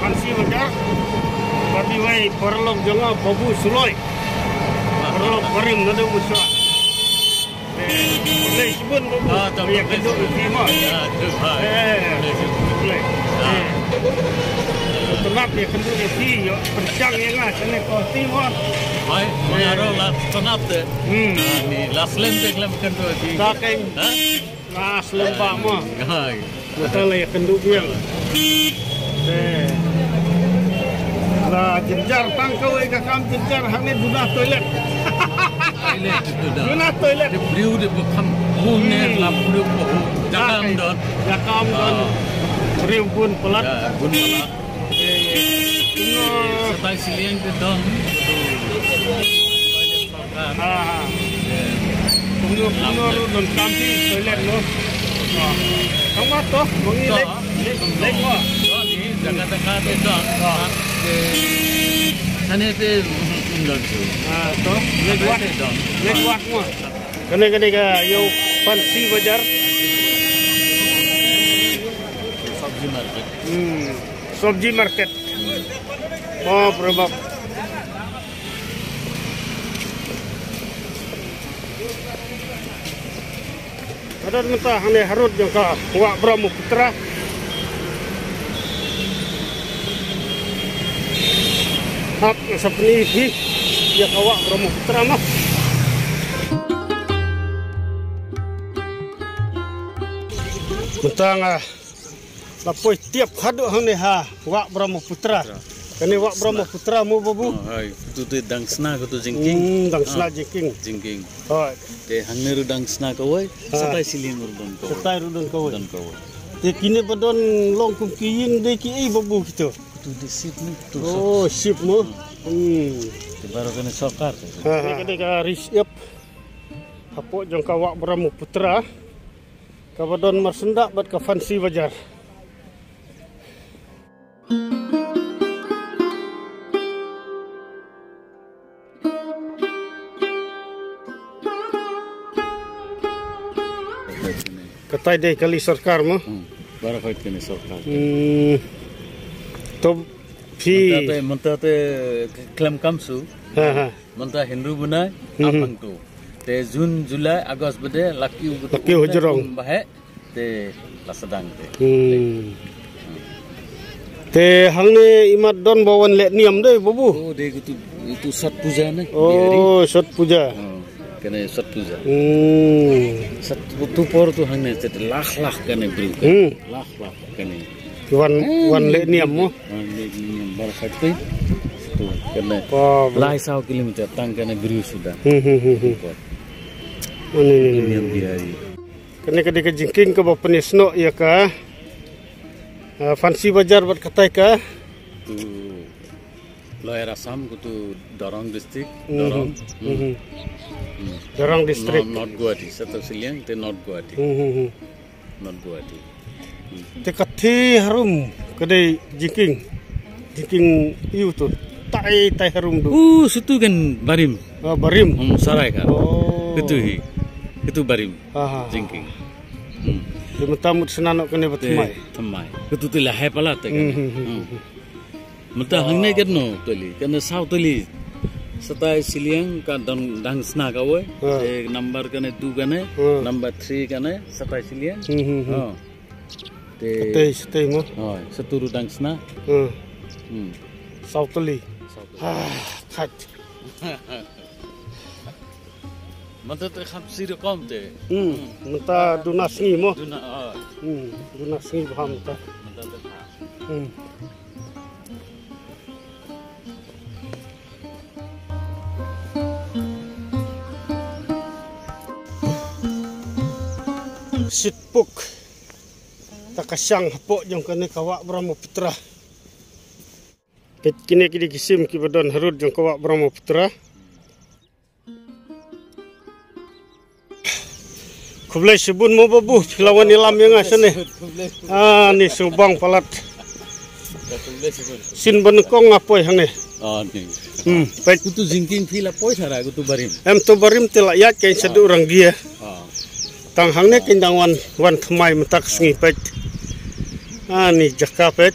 fancy wajar. Tapi wei perlok jangan babu suloi. Perlok parim nado musa. Boleh sebut babu. Ya kedua lima. Boleh. Tenap ya kedua si yo percang yang lah kena kosti mon. Hai, mengaruh lah tenap tu. Ni last lem tu kelem kedua si. Tak kan. Last lembak mo. Hai. Betul ya kedua yang. Lah jenjar tangkau ega kam jenjar hang ni dunah toilet. Toilet itu dah. Dunah toilet. Dia beriu dia bekam buner lah beriu bohu. Jakam don. Jakam don. Beriu pun pelat. Bun pelat. Setai siliang ke don. Toilet makan. Puno don kampi toilet no. Kamu matoh mengi lek mo. Jaga-jaga tu don. Sana tu don tu. Toh lek wat mo. Kene ka yo fancy bajar. Sabji market. Sabji market. Oh, probab. Ada mentah hane harut yang ka Wak Brahmaputra. Hak seperti ini ya ka Wak Brahmaputra mah. Mentang lapoi tiap haduk hane ha Wak Brahmaputra. Kene Wak Brahmaputra mu babu. Hai, tu dangsna ko tu jingking. Dangsna jingking. Jingking. Hai. Te hangneru dangsna ko wai, satai siling urdon ko. Satai urdon ko. Urdon ko. Te kini badon long kum kiyin de ki babu gitu. Tu di sip ni tu. Oh, sip mu. Te baru kena sokar. Kene ka risip. Apo jong ka Wak Brahmaputra. Ka badon marsendak bat ka fancy bajar. Katai deh kali sarkar mo. Baru fight kena sokar. To fi Montate klaim kamsu. Monta Hindu bunai apang tu. Te Jun Julai Agust bede laki hujurong bahe te lasadang te. Te hangne imat don bawan let niam deh babu. Oh de itu sat puja ne. Oh sat puja. Kena sat puja. Sat tu por tu hangne te lakh kena beri. Lakh kena. Wan let niam mo. Let niam bar khat tu kena. Lai 100 kilometer tang kena beri sudah. Ini biari. Kena ke jingking ke bapa nisno ya ka. Fancy bajar buat katai ka. Tu Lower Assam tu Darang district. Darang district. Not Guwahati. Satu siliang te Not Guwahati. Not Guwahati. Te kathi harum kedai jingking iu tu. Tai harum tu. Situ kan Barim. Barim. Sarai kan. Itu Barim. Jingking. Dia mentamut senanok kena bertemai. Temai. Itu tu lah pala te kan. Mentah hangne kan no tuli. Kena sau tuli. Setai siliang kan dangsna kawe. Number kena 2 kena. Number 3 kena. Setai siliang. Setai mo. Seturu dangsna. Sau tuli. Khat. Mentah te khamsi kom te. Mentah dunasngi mo. Dunasngi paham ta. Mentah te. Sitpuk takasyang hapok jong kene ka Wak Brahmaputra. Pet kini kisim ki badon harut jong ka Wak Brahmaputra. Kublai sebun mo babu lawan ilam yang asane. Ni subang palat. Sin benekong apoi hangne. Ni. Baik tu jingking pila poi thara tu Barim. Em tu Barim tela ya kain sadu orang dia. Tang hangne kindang wan thmai matak sngi pet. Ni jaka pet.